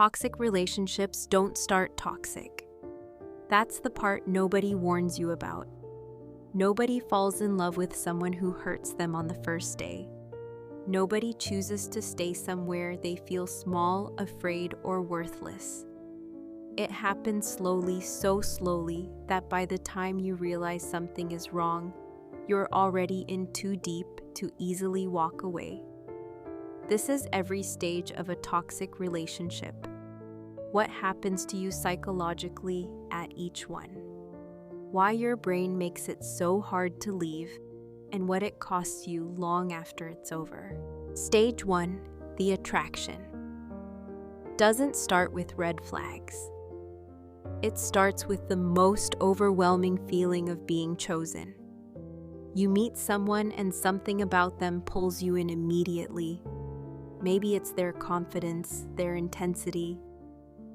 toxic relationships don't start toxic. That's the part nobody warns you about. Nobody falls in love with someone who hurts them on the first day. Nobody chooses to stay somewhere they feel small, afraid, or worthless. It happens slowly, so slowly, that by the time you realize something is wrong, you're already in too deep to easily walk away. This is every stage of a toxic relationship. What happens to you psychologically at each one. Why your brain makes it so hard to leave, and what it costs you long after it's over. Stage 1, the attraction. Doesn't start with red flags. It starts with the most overwhelming feeling of being chosen. You meet someone and something about them pulls you in immediately. Maybe it's their confidence, their intensity,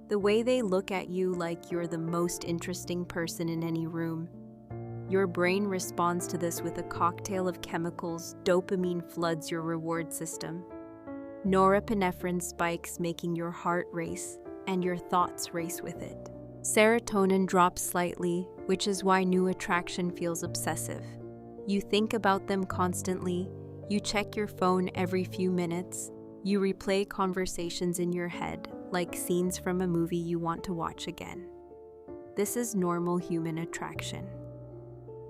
the way they look at you like you're the most interesting person in any room. Your brain responds to this with a cocktail of chemicals. Dopamine floods your reward system. Norepinephrine spikes, making your heart race, and your thoughts race with it. Serotonin drops slightly, which is why new attraction feels obsessive. You think about them constantly, you check your phone every few minutes, you replay conversations in your head, like scenes from a movie you want to watch again. This is normal human attraction.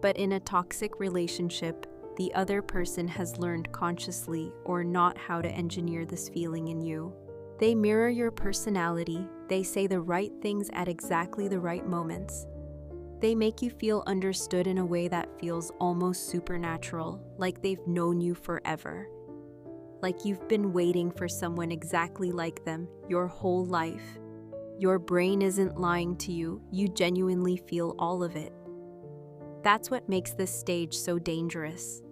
But in a toxic relationship, the other person has learned consciously or not how to engineer this feeling in you. They mirror your personality, they say the right things at exactly the right moments. They make you feel understood in a way that feels almost supernatural, like they've known you forever. Like you've been waiting for someone exactly like them your whole life. Your brain isn't lying to you, you genuinely feel all of it. That's what makes this stage so dangerous.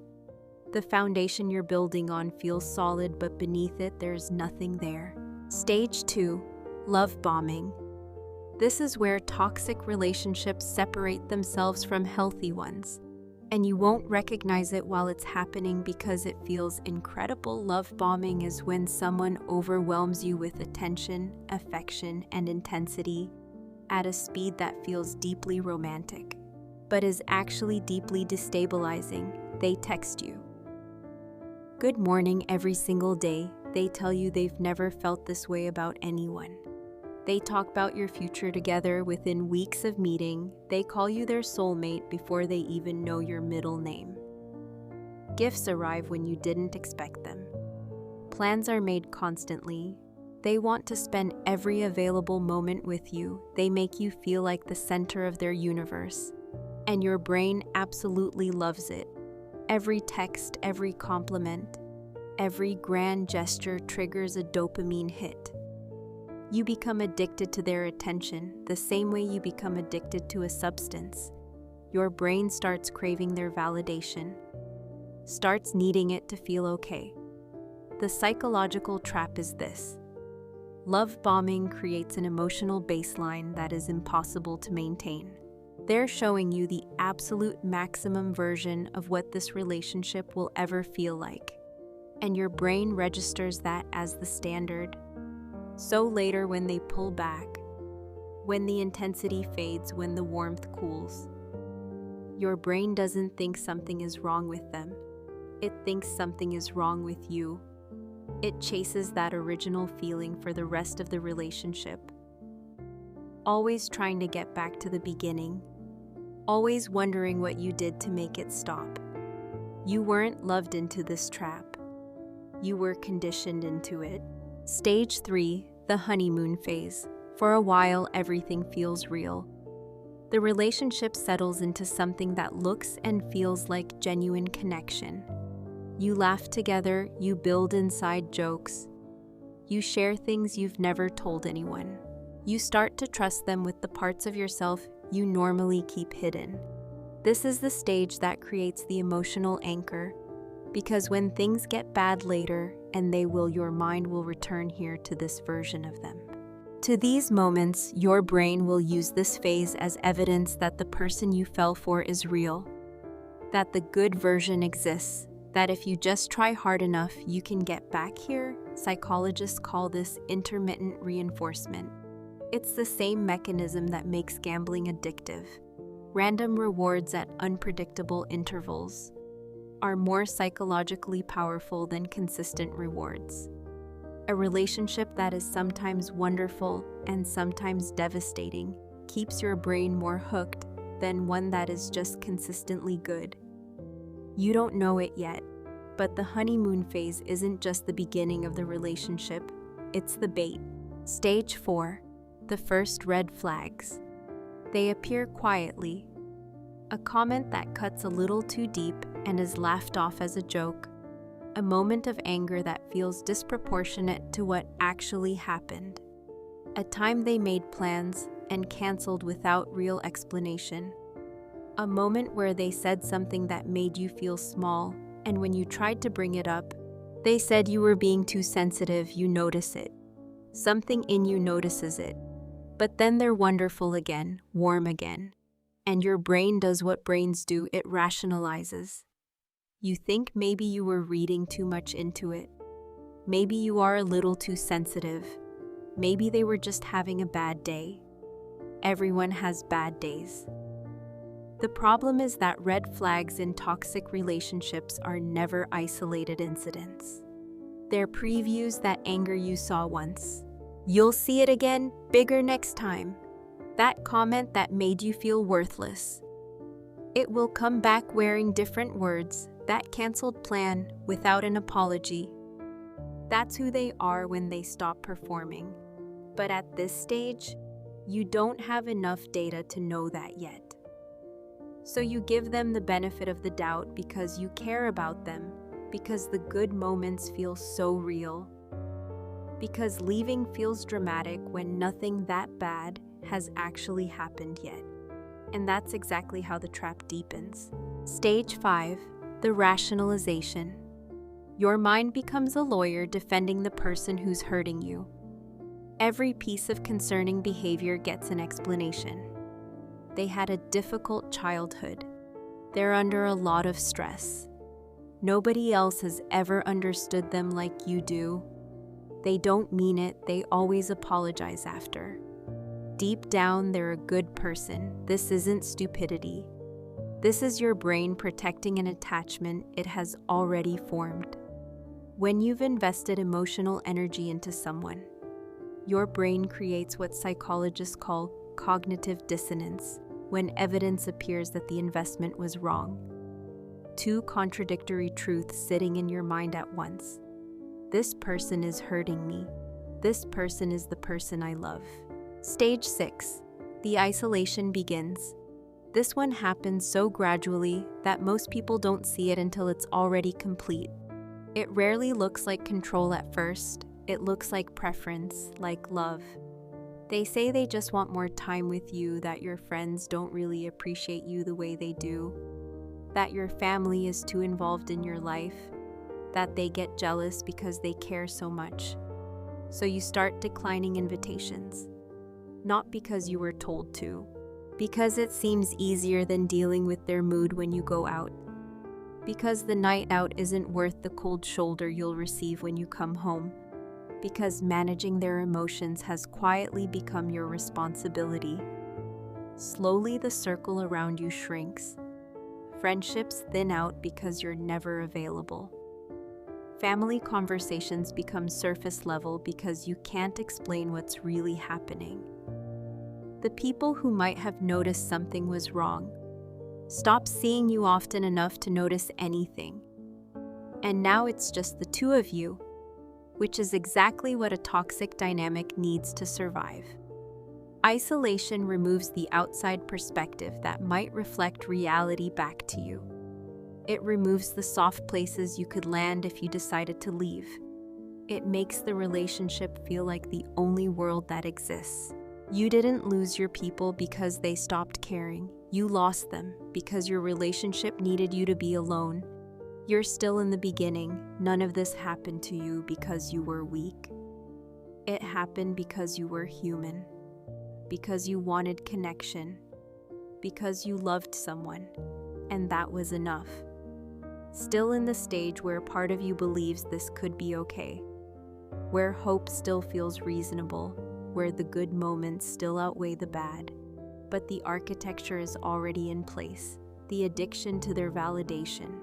The foundation you're building on feels solid, but beneath it, there's nothing there. Stage 2, love bombing. This is where toxic relationships separate themselves from healthy ones. And you won't recognize it while it's happening because it feels incredible. Love bombing is when someone overwhelms you with attention, affection, and intensity at a speed that feels deeply romantic, but is actually deeply destabilizing. They text you good morning every single day. They tell you they've never felt this way about anyone. They talk about your future together within weeks of meeting. They call you their soulmate before they even know your middle name. Gifts arrive when you didn't expect them. Plans are made constantly. They want to spend every available moment with you. They make you feel like the center of their universe. And your brain absolutely loves it. Every text, every compliment, every grand gesture triggers a dopamine hit. You become addicted to their attention, the same way you become addicted to a substance. Your brain starts craving their validation, starts needing it to feel okay. The psychological trap is this. Love bombing creates an emotional baseline that is impossible to maintain. They're showing you the absolute maximum version of what this relationship will ever feel like, and your brain registers that as the standard. So later, when they pull back, when the intensity fades, when the warmth cools, your brain doesn't think something is wrong with them. It thinks something is wrong with you. It chases that original feeling for the rest of the relationship, always trying to get back to the beginning, always wondering what you did to make it stop. You weren't loved into this trap. You were conditioned into it. Stage 3, the honeymoon phase. For a while, everything feels real. The relationship settles into something that looks and feels like genuine connection. You laugh together, you build inside jokes. You share things you've never told anyone. You start to trust them with the parts of yourself you normally keep hidden. This is the stage that creates the emotional anchor, because when things get bad later, and they will, your mind will return here to this version of them. To these moments, your brain will use this phase as evidence that the person you fell for is real, that the good version exists, that if you just try hard enough, you can get back here. Psychologists call this intermittent reinforcement. It's the same mechanism that makes gambling addictive. Random rewards at unpredictable intervals are more psychologically powerful than consistent rewards. A relationship that is sometimes wonderful and sometimes devastating keeps your brain more hooked than one that is just consistently good. You don't know it yet, but the honeymoon phase isn't just the beginning of the relationship, it's the bait. Stage 4. The first red flags. They appear quietly. A comment that cuts a little too deep and is laughed off as a joke. A moment of anger that feels disproportionate to what actually happened. A time they made plans and canceled without real explanation. A moment where they said something that made you feel small, and when you tried to bring it up, they said you were being too sensitive. You notice it. Something in you notices it. But then they're wonderful again, warm again. And your brain does what brains do, it rationalizes. You think maybe you were reading too much into it. Maybe you are a little too sensitive. Maybe they were just having a bad day. Everyone has bad days. The problem is that red flags in toxic relationships are never isolated incidents. They're previews that anger you saw once. You'll see it again, bigger next time. That comment that made you feel worthless. It will come back wearing different words. That canceled plan without an apology. That's who they are when they stop performing. But at this stage, you don't have enough data to know that yet. So you give them the benefit of the doubt because you care about them, because the good moments feel so real, because leaving feels dramatic when nothing that bad has actually happened yet. And that's exactly how the trap deepens. Stage 5. The rationalization. Your mind becomes a lawyer defending the person who's hurting you. Every piece of concerning behavior gets an explanation. They had a difficult childhood. They're under a lot of stress. Nobody else has ever understood them like you do. They don't mean it, they always apologize after. Deep down, they're a good person. This isn't stupidity. This is your brain protecting an attachment it has already formed. When you've invested emotional energy into someone, your brain creates what psychologists call cognitive dissonance, when evidence appears that the investment was wrong. Two contradictory truths sitting in your mind at once. This person is hurting me. This person is the person I love. Stage 6. The isolation begins. This one happens so gradually that most people don't see it until it's already complete. It rarely looks like control at first. It looks like preference, like love. They say they just want more time with you, that your friends don't really appreciate you the way they do, that your family is too involved in your life, that they get jealous because they care so much. So you start declining invitations. Not because you were told to, because it seems easier than dealing with their mood when you go out. Because the night out isn't worth the cold shoulder you'll receive when you come home. Because managing their emotions has quietly become your responsibility. Slowly, the circle around you shrinks. Friendships thin out because you're never available. Family conversations become surface level because you can't explain what's really happening. The people who might have noticed something was wrong stop seeing you often enough to notice anything. And now it's just the two of you, which is exactly what a toxic dynamic needs to survive. Isolation removes the outside perspective that might reflect reality back to you. It removes the soft places you could land if you decided to leave. It makes the relationship feel like the only world that exists. You didn't lose your people because they stopped caring. You lost them because your relationship needed you to be alone. You're still in the beginning. None of this happened to you because you were weak. It happened because you were human, because you wanted connection, because you loved someone, and that was enough. Still in the stage where part of you believes this could be okay. where hope still feels reasonable, where the good moments still outweigh the bad. But the architecture is already in place. The addiction to their validation,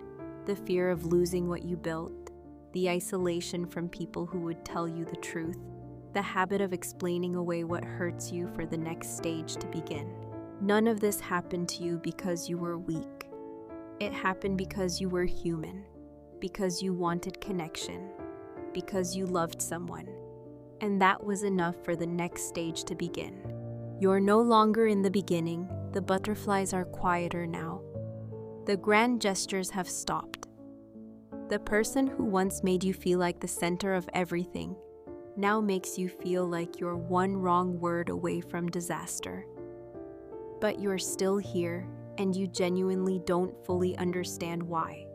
the fear of losing what you built, the isolation from people who would tell you the truth, the habit of explaining away what hurts you for the next stage to begin. None of this happened to you because you were weak. It happened because you were human, because you wanted connection, because you loved someone. And that was enough for the next stage to begin. You're no longer in the beginning. The butterflies are quieter now. The grand gestures have stopped. The person who once made you feel like the center of everything now makes you feel like you're one wrong word away from disaster. But you're still here, and you genuinely don't fully understand why.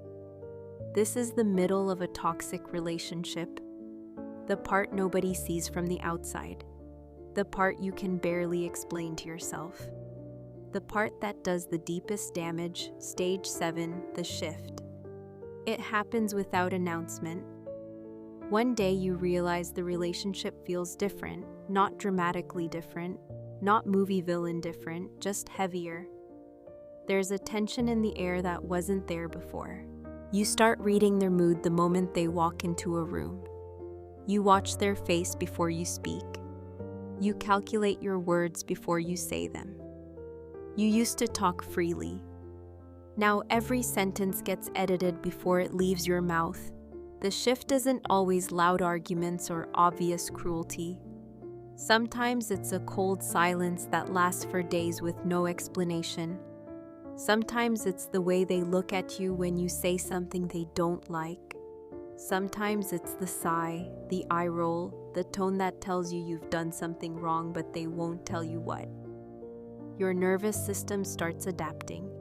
This is the middle of a toxic relationship, the part nobody sees from the outside, the part you can barely explain to yourself, the part that does the deepest damage. Stage 7, the shift. It happens without announcement. One day you realize the relationship feels different, not dramatically different, not movie villain different, just heavier. There's a tension in the air that wasn't there before. You start reading their mood the moment they walk into a room. You watch their face before you speak. You calculate your words before you say them. You used to talk freely. Now every sentence gets edited before it leaves your mouth. The shift isn't always loud arguments or obvious cruelty. Sometimes it's a cold silence that lasts for days with no explanation. Sometimes it's the way they look at you when you say something they don't like. Sometimes it's the sigh, the eye roll, the tone that tells you you've done something wrong but they won't tell you what. Your nervous system starts adapting.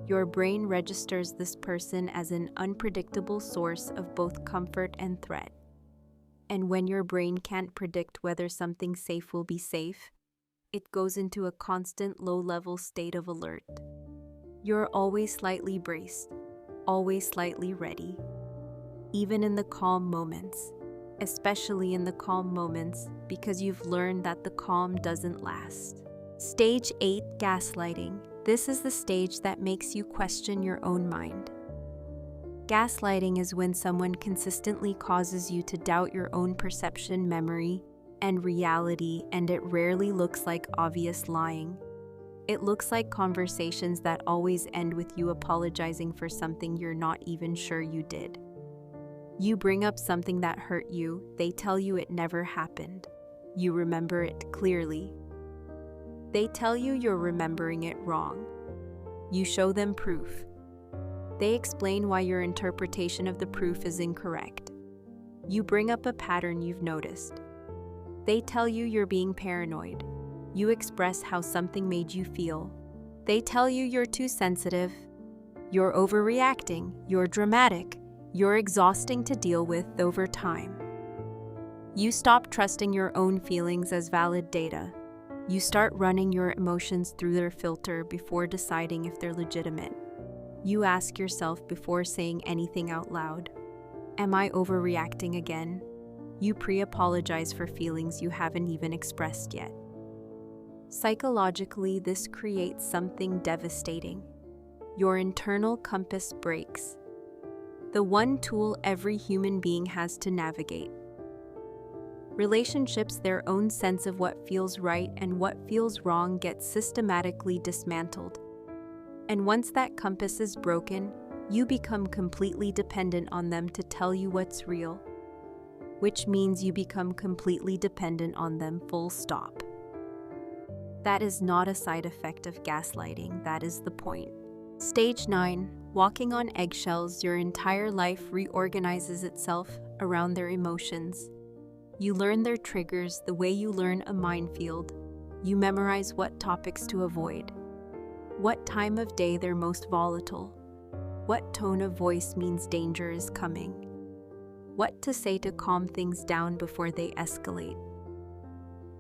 Your brain registers this person as an unpredictable source of both comfort and threat. And when your brain can't predict whether something safe will be safe, it goes into a constant low-level state of alert. You're always slightly braced, always slightly ready. Even in the calm moments, especially in the calm moments, because you've learned that the calm doesn't last. Stage 8, gaslighting. This is the stage that makes you question your own mind. Gaslighting is when someone consistently causes you to doubt your own perception, memory, and reality, and it rarely looks like obvious lying. It looks like conversations that always end with you apologizing for something you're not even sure you did. You bring up something that hurt you, they tell you it never happened. You remember it clearly. They tell you you're remembering it wrong. You show them proof. They explain why your interpretation of the proof is incorrect. You bring up a pattern you've noticed. They tell you you're being paranoid. You express how something made you feel. They tell you you're too sensitive. You're overreacting. You're dramatic. You're exhausting to deal with over time. You stop trusting your own feelings as valid data. You start running your emotions through their filter before deciding if they're legitimate. You ask yourself before saying anything out loud, am I overreacting again? You pre-apologize for feelings you haven't even expressed yet. Psychologically, this creates something devastating. Your internal compass breaks. The one tool every human being has to navigate. Relationships, their own sense of what feels right and what feels wrong, gets systematically dismantled. And once that compass is broken, you become completely dependent on them to tell you what's real, which means you become completely dependent on them, full stop. That is not a side effect of gaslighting, that is the point. Stage 9, walking on eggshells. Your entire life reorganizes itself around their emotions. You learn their triggers the way you learn a minefield. You memorize what topics to avoid, what time of day they're most volatile, what tone of voice means danger is coming, what to say to calm things down before they escalate.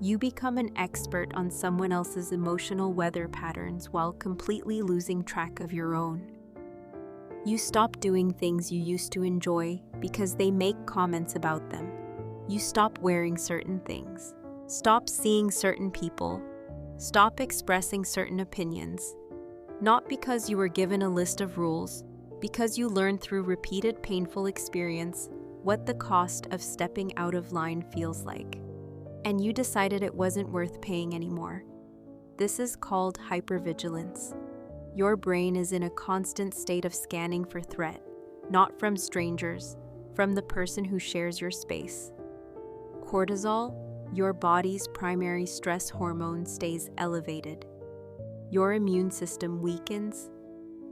You become an expert on someone else's emotional weather patterns while completely losing track of your own. You stop doing things you used to enjoy because they make comments about them. You stop wearing certain things. Stop seeing certain people. Stop expressing certain opinions. Not because you were given a list of rules, because you learned through repeated painful experience what the cost of stepping out of line feels like. And you decided it wasn't worth paying anymore. This is called hypervigilance. Your brain is in a constant state of scanning for threat, not from strangers, from the person who shares your space. Cortisol, your body's primary stress hormone, stays elevated. Your immune system weakens.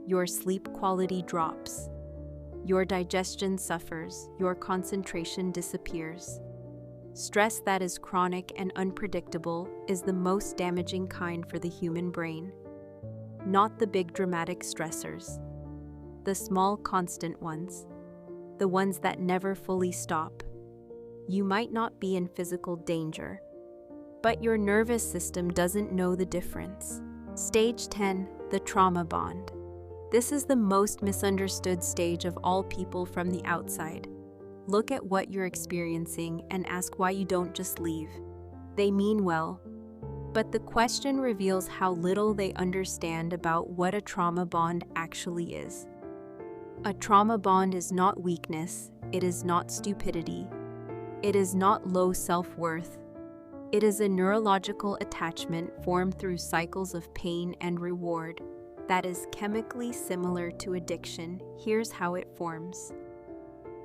Your sleep quality drops. Your digestion suffers. Your concentration disappears. Stress that is chronic and unpredictable is the most damaging kind for the human brain. Not the big dramatic stressors. The small constant ones. The ones that never fully stop. You might not be in physical danger, but your nervous system doesn't know the difference. Stage 10, the trauma bond. This is the most misunderstood stage of all people from the outside. Look at what you're experiencing and ask why you don't just leave. They mean well, but the question reveals how little they understand about what a trauma bond actually is. A trauma bond is not weakness, it is not stupidity, it is not low self-worth. It is a neurological attachment formed through cycles of pain and reward that is chemically similar to addiction. Here's how it forms.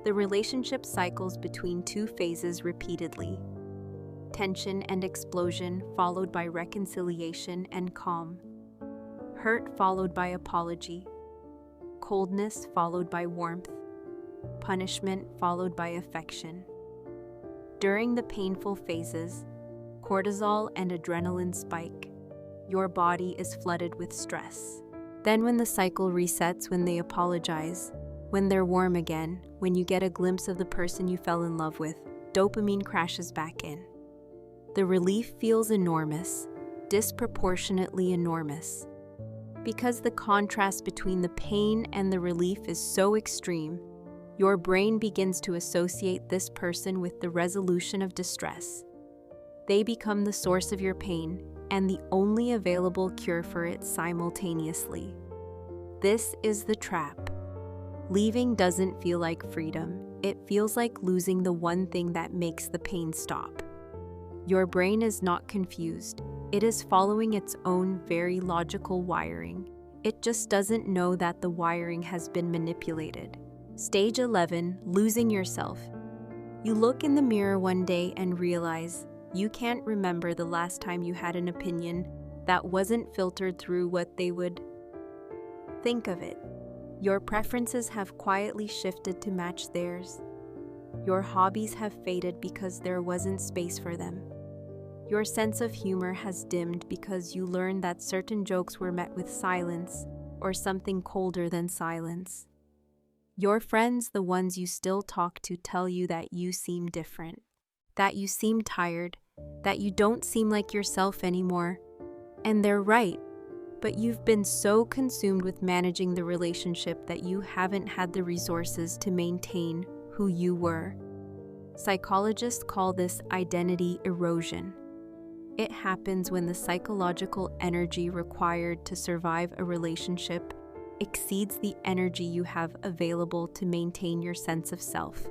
The relationship cycles between two phases repeatedly. Tension and explosion followed by reconciliation and calm. Hurt followed by apology. Coldness followed by warmth. Punishment followed by affection. During the painful phases, cortisol and adrenaline spike. Your body is flooded with stress. Then when the cycle resets, when they apologize, when they're warm again, when you get a glimpse of the person you fell in love with, dopamine crashes back in. The relief feels enormous, disproportionately enormous. Because the contrast between the pain and the relief is so extreme, your brain begins to associate this person with the resolution of distress. They become the source of your pain and the only available cure for it simultaneously. This is the trap. Leaving doesn't feel like freedom. It feels like losing the one thing that makes the pain stop. Your brain is not confused. It is following its own very logical wiring. It just doesn't know that the wiring has been manipulated. Stage 11, losing yourself. You look in the mirror one day and realize you can't remember the last time you had an opinion that wasn't filtered through what they would think of it. Your preferences have quietly shifted to match theirs. Your hobbies have faded because there wasn't space for them. Your sense of humor has dimmed because you learned that certain jokes were met with silence or something colder than silence. Your friends, the ones you still talk to, tell you that you seem different, that you seem tired, that you don't seem like yourself anymore. And they're right, but you've been so consumed with managing the relationship that you haven't had the resources to maintain who you were. Psychologists call this identity erosion. It happens when the psychological energy required to survive a relationship exceeds the energy you have available to maintain your sense of self.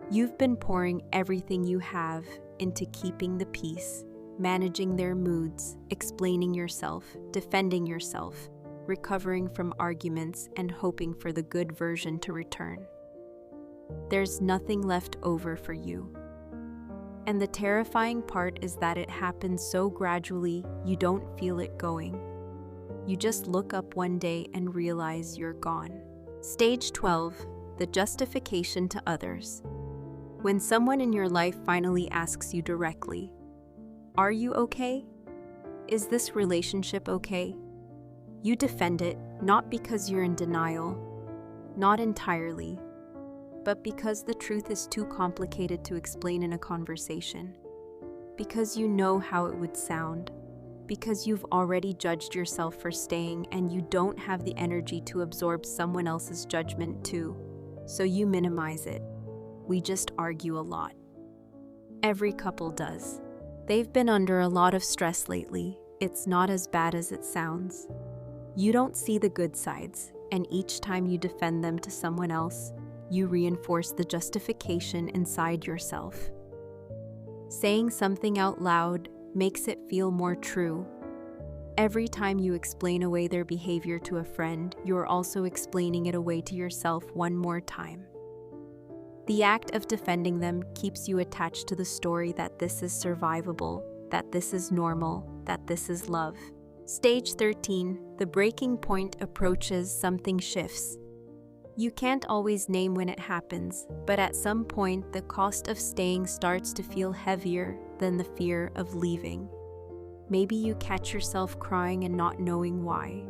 You've been pouring everything you have into keeping the peace, managing their moods, explaining yourself, defending yourself, recovering from arguments, and hoping for the good version to return. There's nothing left over for you. And the terrifying part is that it happens so gradually you don't feel it going. You just look up one day and realize you're gone. Stage 12, the justification to others. When someone in your life finally asks you directly, "Are you okay? Is this relationship okay?" You defend it, not because you're in denial, not entirely, but because the truth is too complicated to explain in a conversation. Because you know how it would sound. Because you've already judged yourself for staying and you don't have the energy to absorb someone else's judgment too. So you minimize it. We just argue a lot. Every couple does. They've been under a lot of stress lately. It's not as bad as it sounds. You don't see the good sides, and each time you defend them to someone else, you reinforce the justification inside yourself. Saying something out loud makes it feel more true. Every time you explain away their behavior to a friend, you're also explaining it away to yourself one more time. The act of defending them keeps you attached to the story that this is survivable, that this is normal, that this is love. Stage 13, the breaking point approaches, something shifts. You can't always name when it happens, but at some point the cost of staying starts to feel heavier than the fear of leaving. Maybe you catch yourself crying and not knowing why.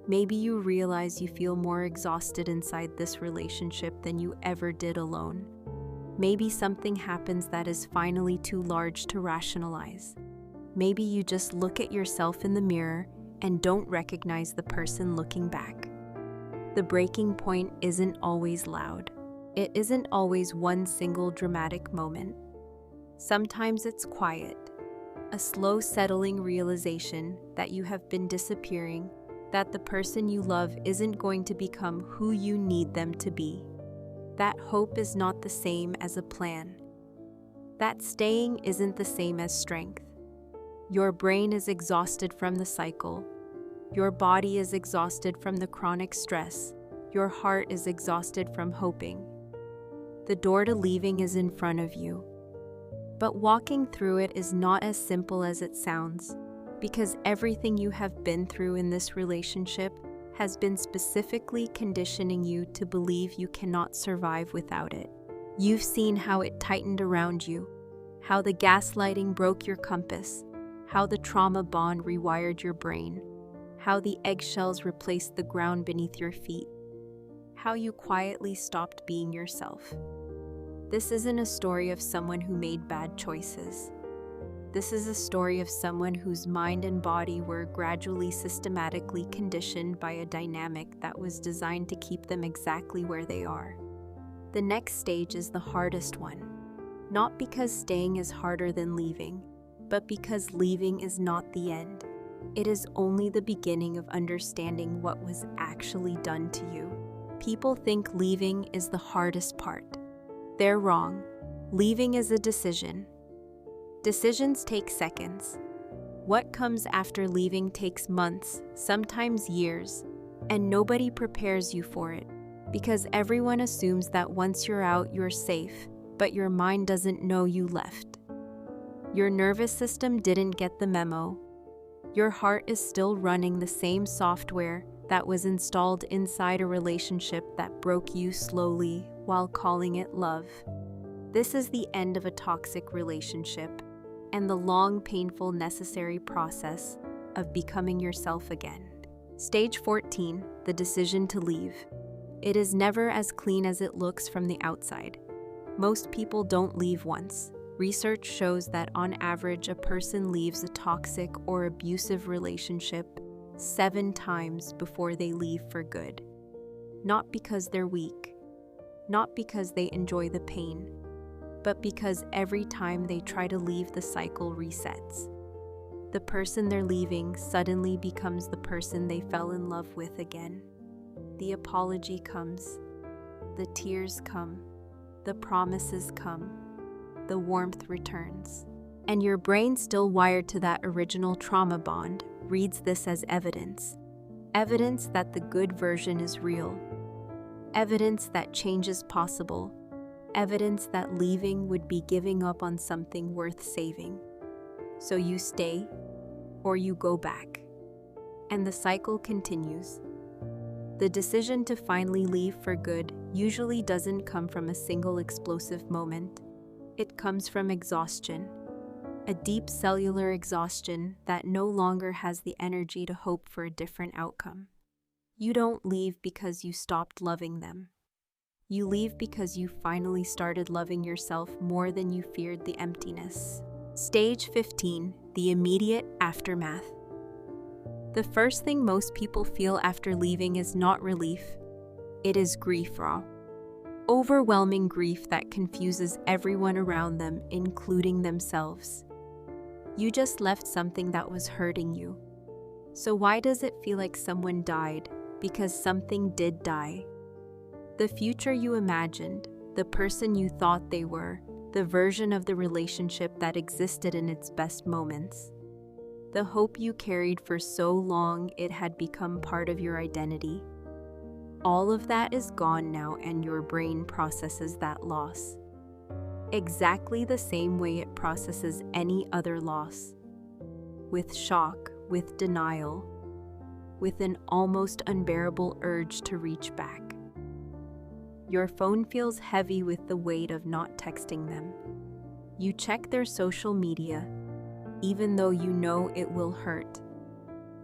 Maybe you realize you feel more exhausted inside this relationship than you ever did alone. Maybe something happens that is finally too large to rationalize. Maybe you just look at yourself in the mirror and don't recognize the person looking back. The breaking point isn't always loud. It isn't always one single dramatic moment. Sometimes it's quiet. A slow settling realization that you have been disappearing, that the person you love isn't going to become who you need them to be. That hope is not the same as a plan. That staying isn't the same as strength. Your brain is exhausted from the cycle. Your body is exhausted from the chronic stress. Your heart is exhausted from hoping. The door to leaving is in front of you. But walking through it is not as simple as it sounds, because everything you have been through in this relationship has been specifically conditioning you to believe you cannot survive without it. You've seen how it tightened around you, how the gaslighting broke your compass, how the trauma bond rewired your brain, how the eggshells replaced the ground beneath your feet, how you quietly stopped being yourself. This isn't a story of someone who made bad choices. This is a story of someone whose mind and body were gradually systematically conditioned by a dynamic that was designed to keep them exactly where they are. The next stage is the hardest one, not because staying is harder than leaving, but because leaving is not the end. It is only the beginning of understanding what was actually done to you. People think leaving is the hardest part. They're wrong. Leaving is a decision. Decisions take seconds. What comes after leaving takes months, sometimes years, and nobody prepares you for it, because everyone assumes that once you're out, you're safe, but your mind doesn't know you left. Your nervous system didn't get the memo. Your heart is still running the same software that was installed inside a relationship that broke you slowly while calling it love. This is the end of a toxic relationship and the long, painful, necessary process of becoming yourself again. Stage 14, the decision to leave. It is never as clean as it looks from the outside. Most people don't leave once. Research shows that on average, a person leaves a toxic or abusive relationship 7 times before they leave for good. Not because they're weak, not because they enjoy the pain, but because every time they try to leave, the cycle resets. The person they're leaving suddenly becomes the person they fell in love with again. The apology comes, the tears come, the promises come, the warmth returns. And your brain, still wired to that original trauma bond, reads this as evidence. Evidence that the good version is real. Evidence that change is possible. Evidence that leaving would be giving up on something worth saving. So you stay, or you go back. And the cycle continues. The decision to finally leave for good usually doesn't come from a single explosive moment. It comes from exhaustion. A deep cellular exhaustion that no longer has the energy to hope for a different outcome. You don't leave because you stopped loving them. You leave because you finally started loving yourself more than you feared the emptiness. Stage 15, the immediate aftermath. The first thing most people feel after leaving is not relief. It is grief raw. Overwhelming grief that confuses everyone around them, including themselves. You just left something that was hurting you. So why does it feel like someone died? Because something did die. The future you imagined, the person you thought they were, the version of the relationship that existed in its best moments. The hope you carried for so long it had become part of your identity. All of that is gone now, and your brain processes that loss exactly the same way it processes any other loss. With shock, with denial, with an almost unbearable urge to reach back. Your phone feels heavy with the weight of not texting them. You check their social media, even though you know it will hurt.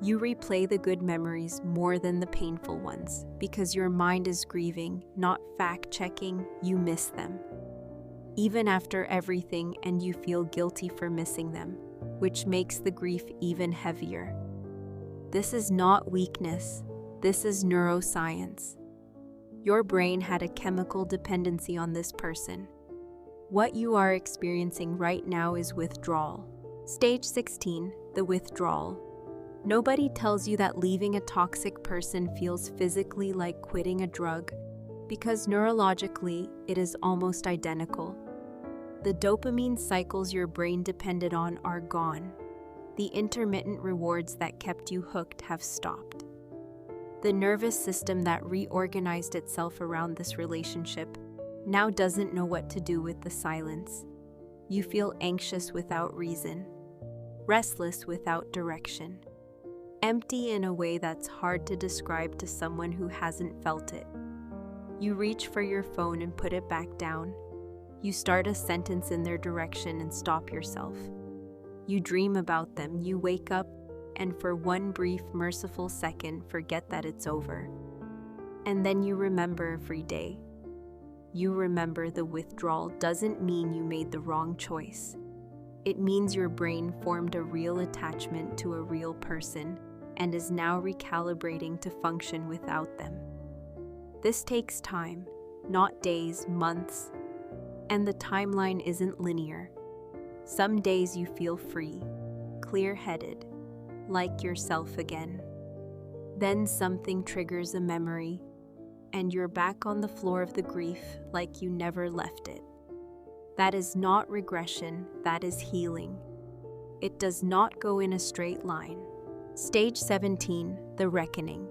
You replay the good memories more than the painful ones, because your mind is grieving, not fact-checking. You miss them, even after everything, and you feel guilty for missing them, which makes the grief even heavier. This is not weakness. This is neuroscience. Your brain had a chemical dependency on this person. What you are experiencing right now is withdrawal. Stage 16, the withdrawal. Nobody tells you that leaving a toxic person feels physically like quitting a drug, because neurologically, it is almost identical. The dopamine cycles your brain depended on are gone. The intermittent rewards that kept you hooked have stopped. The nervous system that reorganized itself around this relationship now doesn't know what to do with the silence. You feel anxious without reason, restless without direction, empty in a way that's hard to describe to someone who hasn't felt it. You reach for your phone and put it back down. You start a sentence in their direction and stop yourself. You dream about them, you wake up, and for one brief, merciful second, forget that it's over. And then you remember every day. You remember the withdrawal doesn't mean you made the wrong choice. It means your brain formed a real attachment to a real person and is now recalibrating to function without them. This takes time, not days, months, and the timeline isn't linear. Some days you feel free, clear-headed, like yourself again. Then something triggers a memory, and you're back on the floor of the grief like you never left it. That is not regression, that is healing. It does not go in a straight line. Stage 17, the reckoning.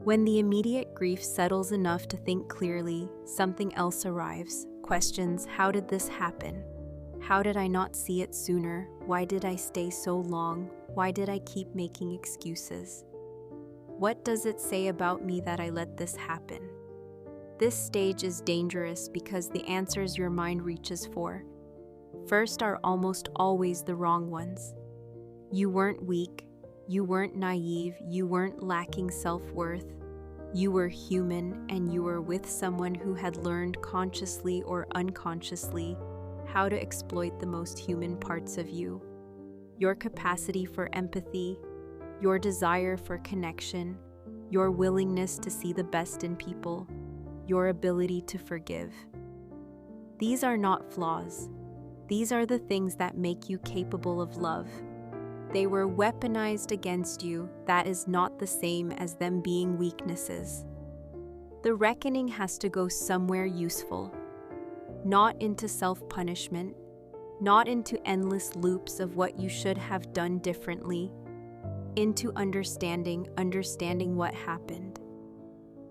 When the immediate grief settles enough to think clearly, something else arrives. Questions: how did this happen? How did I not see it sooner? Why did I stay so long? Why did I keep making excuses? What does it say about me that I let this happen? This stage is dangerous because the answers your mind reaches for first are almost always the wrong ones. You weren't weak, you weren't naive, you weren't lacking self-worth. You were human, and you were with someone who had learned consciously or unconsciously how to exploit the most human parts of you. Your capacity for empathy, your desire for connection, your willingness to see the best in people, your ability to forgive. These are not flaws. These are the things that make you capable of love. They were weaponized against you. That is not the same as them being weaknesses. The reckoning has to go somewhere useful, not into self-punishment, not into endless loops of what you should have done differently, into understanding what happened,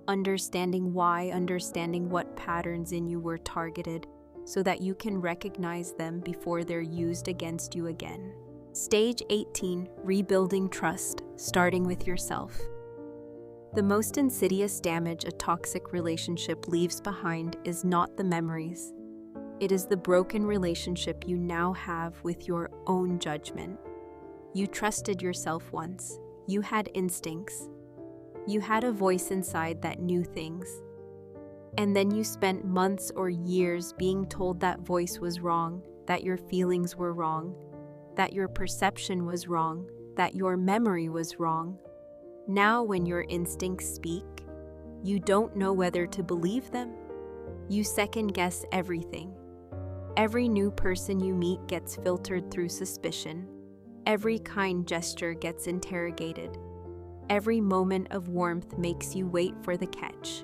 understanding why, understanding what patterns in you were targeted, so that you can recognize them before they're used against you again. Stage 18, rebuilding trust, starting with yourself. The most insidious damage a toxic relationship leaves behind is not the memories. It is the broken relationship you now have with your own judgment. You trusted yourself once. You had instincts. You had a voice inside that knew things. And then you spent months or years being told that voice was wrong, that your feelings were wrong, that your perception was wrong, that your memory was wrong. Now when your instincts speak, you don't know whether to believe them. You second-guess everything. Every new person you meet gets filtered through suspicion. Every kind gesture gets interrogated. Every moment of warmth makes you wait for the catch.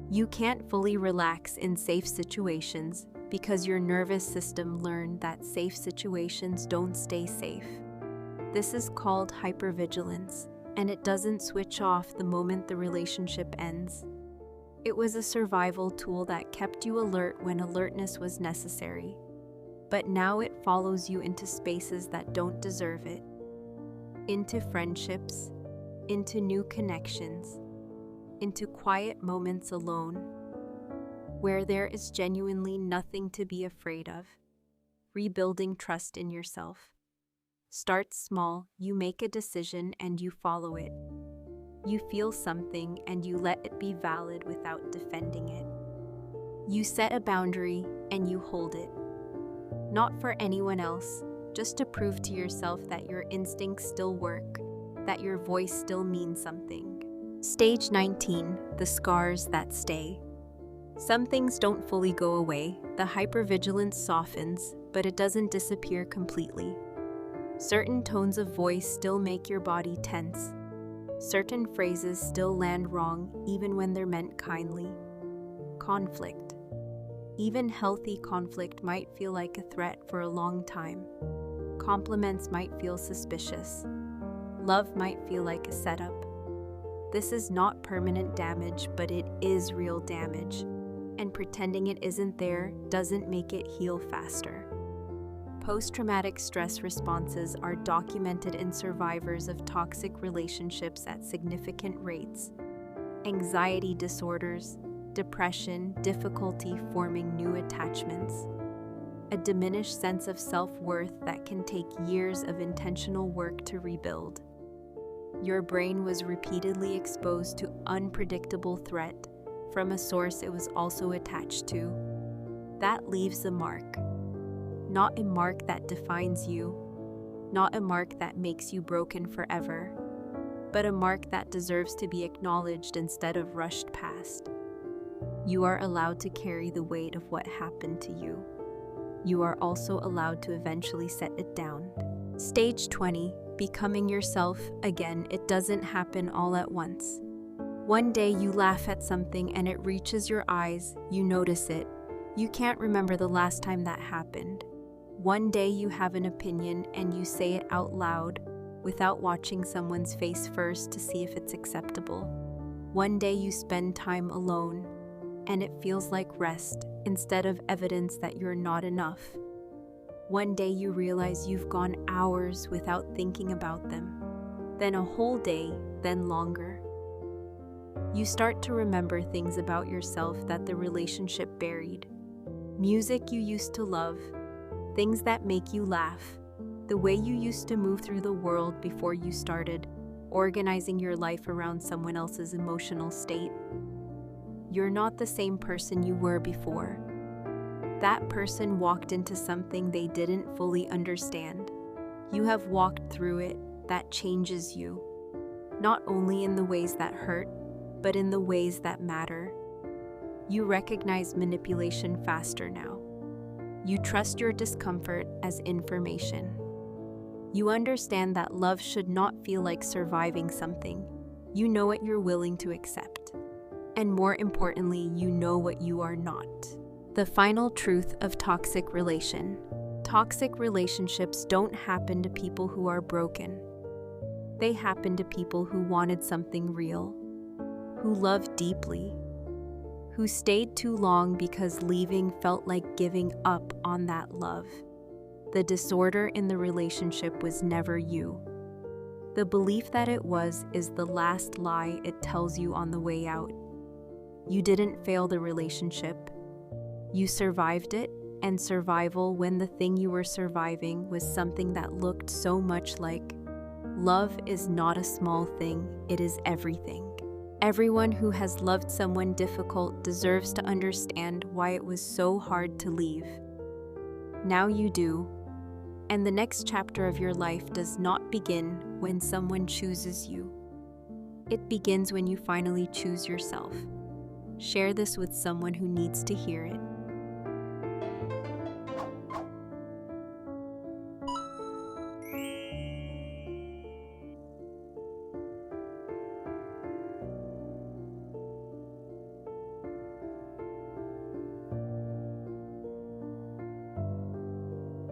You can't fully relax in safe situations because your nervous system learned that safe situations don't stay safe. This is called hypervigilance, and it doesn't switch off the moment the relationship ends. It was a survival tool that kept you alert when alertness was necessary. But now it follows you into spaces that don't deserve it. Into friendships, into new connections, into quiet moments alone, where there is genuinely nothing to be afraid of. Rebuilding trust in yourself. Start small, you make a decision and you follow it. You feel something and you let it be valid without defending it. You set a boundary and you hold it. Not for anyone else, just to prove to yourself that your instincts still work, that your voice still means something. Stage 19, the scars that stay. Some things don't fully go away. The hypervigilance softens, but it doesn't disappear completely. Certain tones of voice still make your body tense. Certain phrases still land wrong even when they're meant kindly. Conflict. Even healthy conflict might feel like a threat for a long time. Compliments might feel suspicious. Love might feel like a setup. This is not permanent damage, but it is real damage. And pretending it isn't there doesn't make it heal faster. Post-traumatic stress responses are documented in survivors of toxic relationships at significant rates. Anxiety disorders, depression, difficulty forming new attachments. A diminished sense of self-worth that can take years of intentional work to rebuild. Your brain was repeatedly exposed to unpredictable threat from a source it was also attached to. That leaves a mark. Not a mark that defines you, not a mark that makes you broken forever, but a mark that deserves to be acknowledged instead of rushed past. You are allowed to carry the weight of what happened to you. You are also allowed to eventually set it down. Stage 20, becoming yourself again. It doesn't happen all at once. One day you laugh at something and it reaches your eyes, you notice it. You can't remember the last time that happened. One day you have an opinion and you say it out loud without watching someone's face first to see if it's acceptable. One day you spend time alone and it feels like rest instead of evidence that you're not enough. One day you realize you've gone hours without thinking about them, then a whole day, then longer. You start to remember things about yourself that the relationship buried. Music you used to love, things that make you laugh, the way you used to move through the world before you started organizing your life around someone else's emotional state. You're not the same person you were before. That person walked into something they didn't fully understand. You have walked through it. That changes you, not only in the ways that hurt, but in the ways that matter. You recognize manipulation faster now. You trust your discomfort as information. You understand that love should not feel like surviving something. You know what you're willing to accept. And more importantly, you know what you are not. The final truth of toxic relation. Toxic relationships don't happen to people who are broken. They happen to people who wanted something real, who loved deeply, who stayed too long because leaving felt like giving up on that love. The disorder in the relationship was never you. The belief that it was is the last lie it tells you on the way out. You didn't fail the relationship. You survived it, and survival, when the thing you were surviving was something that looked so much like love, is not a small thing, it is everything. Everyone who has loved someone difficult deserves to understand why it was so hard to leave. Now you do, and the next chapter of your life does not begin when someone chooses you. It begins when you finally choose yourself. Share this with someone who needs to hear it.